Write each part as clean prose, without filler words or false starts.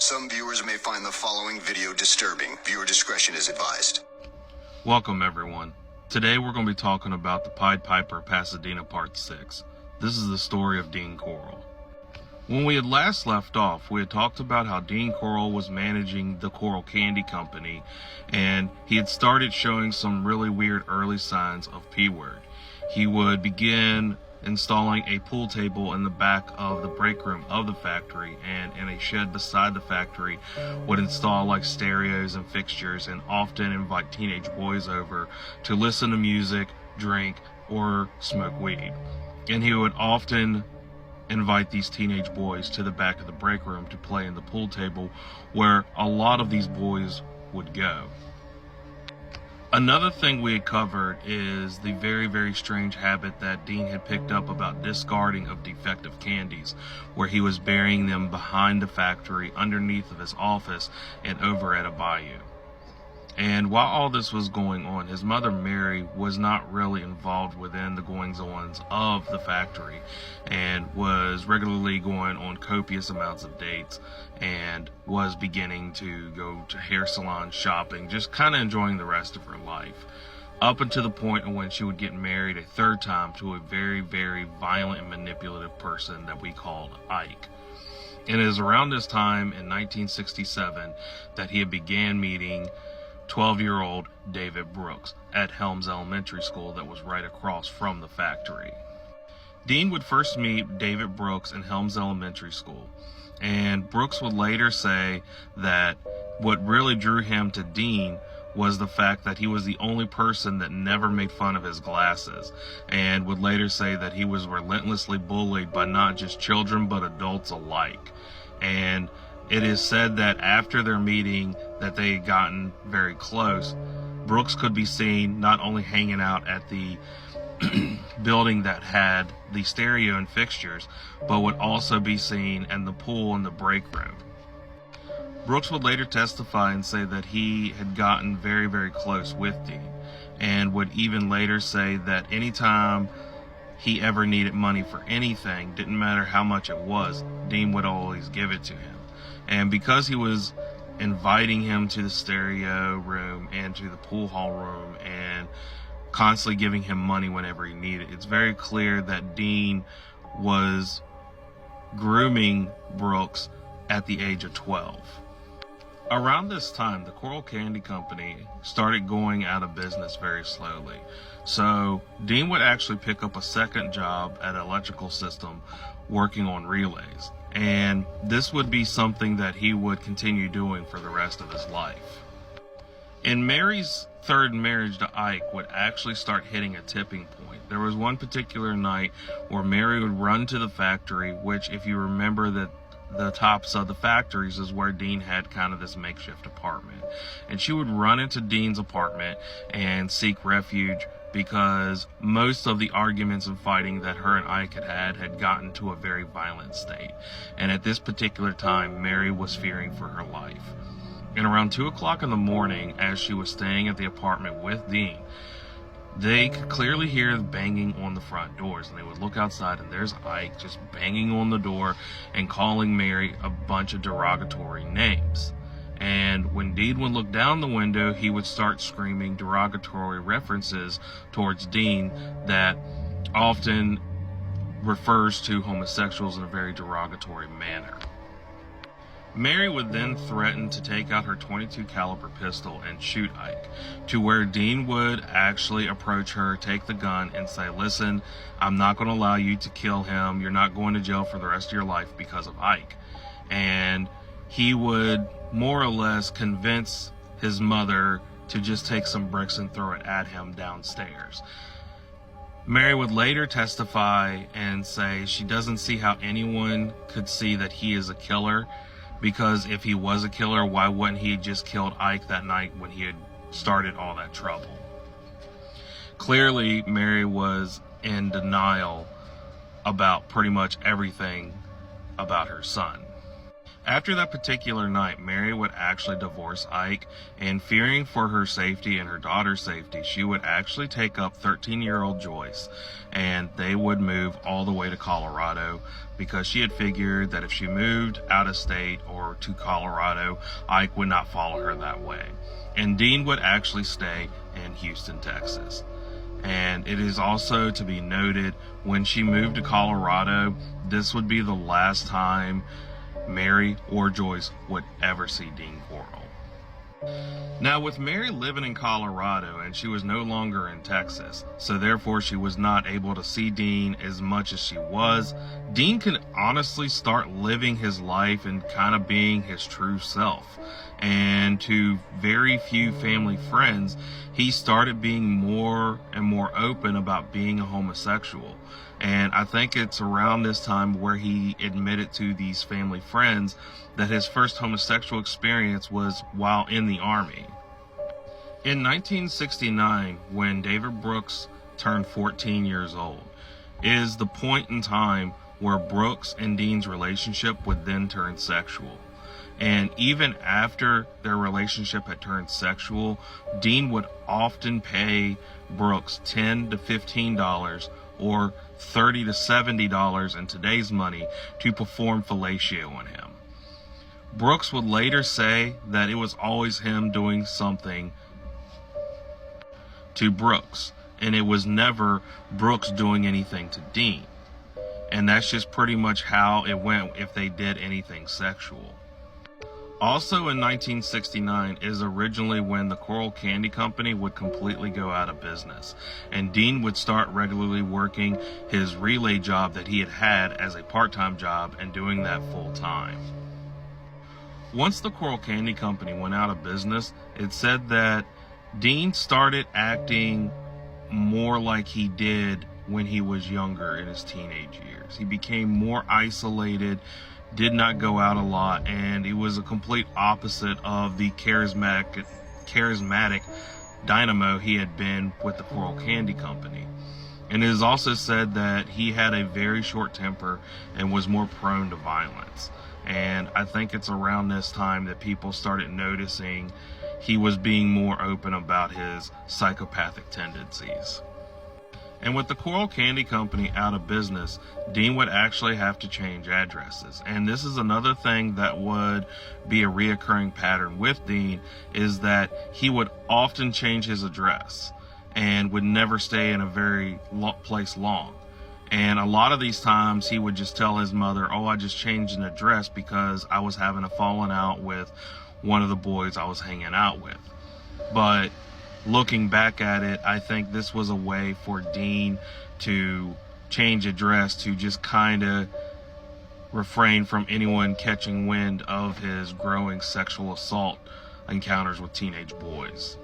Some viewers may find the following video disturbing. Viewer discretion is advised. Welcome everyone. Today we're going to be talking about the Pied Piper of Pasadena Part 6. This is the story of Dean Corll. When we had last left off, we had talked about how Dean Corll was managing the Corll Candy Company, and he had started showing some really weird early signs of P-word. He would begin installing a pool table in the back of the break room of the factory, and in a shed beside the factory would install like stereos and fixtures, and often invite teenage boys over to listen to music, drink, or smoke weed. And he would often invite these teenage boys to the back of the break room to play in the pool table, where a lot of these boys would go. Another thing we had covered is the very, very strange habit that Dean had picked up about discarding of defective candies, where he was burying them behind the factory, underneath of his office, and over at a bayou. And while all this was going on, his mother Mary was not really involved within the goings-ons of the factory, and was regularly going on copious amounts of dates, and was beginning to go to hair salons, shopping, just kind of enjoying the rest of her life, up until the point of when she would get married a third time to a very, very violent and manipulative person that we called Ike. And it is around this time in 1967 that he began meeting 12-year-old David Brooks at Helms Elementary School that was right across from the factory. Dean would first meet David Brooks in Helms Elementary School, and Brooks would later say that what really drew him to Dean was the fact that he was the only person that never made fun of his glasses, and would later say that he was relentlessly bullied by not just children but adults alike. And it is said that after their meeting that they had gotten very close, Brooks could be seen not only hanging out at the building that had the stereo and fixtures, but would also be seen in the pool in the break room. Brooks would later testify and say that he had gotten very, very close with Dean, and would even later say that anytime he ever needed money for anything, didn't matter how much it was, Dean would always give it to him. And because he was inviting him to the stereo room and to the pool hall room and constantly giving him money whenever he needed, it's very clear that Dean was grooming Brooks at the age of 12. Around this time, the Corll Candy Company started going out of business very slowly. So Dean would actually pick up a second job at Electrical System working on relays. And this would be something that he would continue doing for the rest of his life. And Mary's third marriage to Ike would actually start hitting a tipping point. There was one particular night where Mary would run to the factory, which, if you remember, that the tops of the factories is where Dean had kind of this makeshift apartment. And she would run into Dean's apartment and seek refuge, because most of the arguments and fighting that her and Ike had gotten to a very violent state. And at this particular time, Mary was fearing for her life. And around 2 o'clock in the morning, as she was staying at the apartment with Dean, they could clearly hear the banging on the front doors, and they would look outside, and there's Ike just banging on the door and calling Mary a bunch of derogatory names. And when Dean would look down the window, he would start screaming derogatory references towards Dean that often refers to homosexuals in a very derogatory manner. Mary would then threaten to take out her .22 caliber pistol and shoot Ike, to where Dean would actually approach her, take the gun, and say, "Listen, I'm not going to allow you to kill him. You're not going to jail for the rest of your life because of Ike." And he would more or less convince his mother to just take some bricks and throw it at him downstairs. Mary would later testify and say she doesn't see how anyone could see that he is a killer, because if he was a killer, why wouldn't he just killed Ike that night when he had started all that trouble? Clearly, Mary was in denial about pretty much everything about her son. After that particular night, Mary would actually divorce Ike, and fearing for her safety and her daughter's safety, she would actually take up 13-year-old Joyce, and they would move all the way to Colorado because she had figured that if she moved out of state or to Colorado, Ike would not follow her that way. And Dean would actually stay in Houston, Texas. And it is also to be noted, when she moved to Colorado, this would be the last time Mary or Joyce would ever see Dean Corll. Now, with Mary living in Colorado and she was no longer in Texas, so therefore she was not able to see Dean as much as she was, Dean could honestly start living his life and kind of being his true self. And to very few family friends, he started being more and more open about being a homosexual. And I think it's around this time where he admitted to these family friends that his first homosexual experience was while in the Army. In 1969, when David Brooks turned 14 years old, is the point in time where Brooks and Dean's relationship would then turn sexual. And even after their relationship had turned sexual, Dean would often pay Brooks $10 to $15 or $30 to $70 in today's money to perform fellatio on him. Brooks would later say that it was always him doing something to Brooks, and it was never Brooks doing anything to Dean. And that's just pretty much how it went if they did anything sexual. Also in 1969 is originally when the Corll Candy Company would completely go out of business, and Dean would start regularly working his relay job that he had had as a part-time job and doing that full-time. Once the Corll Candy Company went out of business, it said that Dean started acting more like he did when he was younger in his teenage years. He became more isolated, did not go out a lot, and he was a complete opposite of the charismatic dynamo he had been with the Corll Candy Company. And it is also said that he had a very short temper and was more prone to violence. And I think it's around this time that people started noticing he was being more open about his psychopathic tendencies. And with the Corll Candy Company out of business, Dean would actually have to change addresses. And this is another thing that would be a reoccurring pattern with Dean, is that he would often change his address and would never stay in a very place long. And a lot of these times he would just tell his mother, oh, I just changed an address because I was having a falling out with one of the boys I was hanging out with. But looking back at it, I think this was a way for Dean to change address to just kind of refrain from anyone catching wind of his growing sexual assault encounters with teenage boys.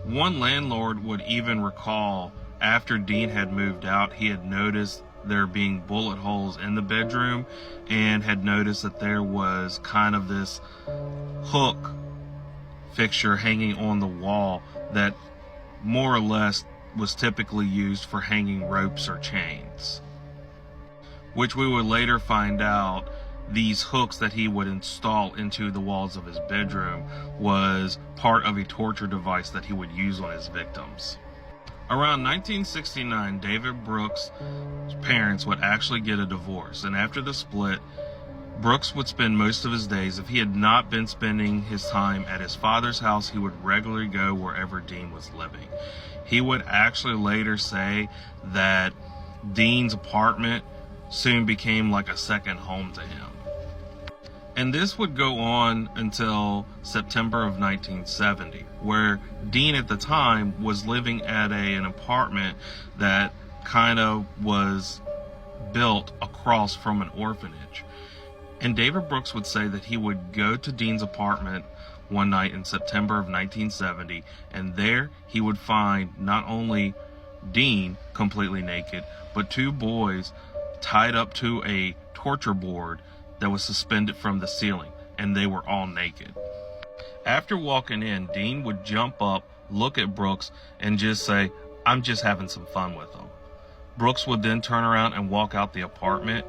One landlord would even recall after Dean had moved out, he had noticed there being bullet holes in the bedroom and had noticed that there was kind of this hook fixture hanging on the wall that more or less was typically used for hanging ropes or chains, which we would later find out these hooks that he would install into the walls of his bedroom was part of a torture device that he would use on his victims. Around 1969, David Brooks' parents would actually get a divorce, and after the split, Brooks would spend most of his days, if he had not been spending his time at his father's house, he would regularly go wherever Dean was living. He would actually later say that Dean's apartment soon became like a second home to him. And this would go on until September of 1970, where Dean at the time was living at an apartment that kind of was built across from an orphanage. And David Brooks would say that he would go to Dean's apartment one night in September of 1970, and there he would find not only Dean completely naked, but two boys tied up to a torture board that was suspended from the ceiling, and they were all naked. After walking in, Dean would jump up, look at Brooks, and just say, "I'm just having some fun with them." Brooks would then turn around and walk out the apartment,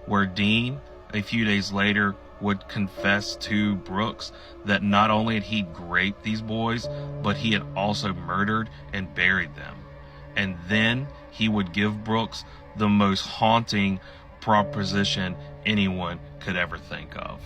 where Dean, a few days later, would confess to Brooks that not only had he raped these boys, but he had also murdered and buried them. And then he would give Brooks the most haunting proposition anyone could ever think of.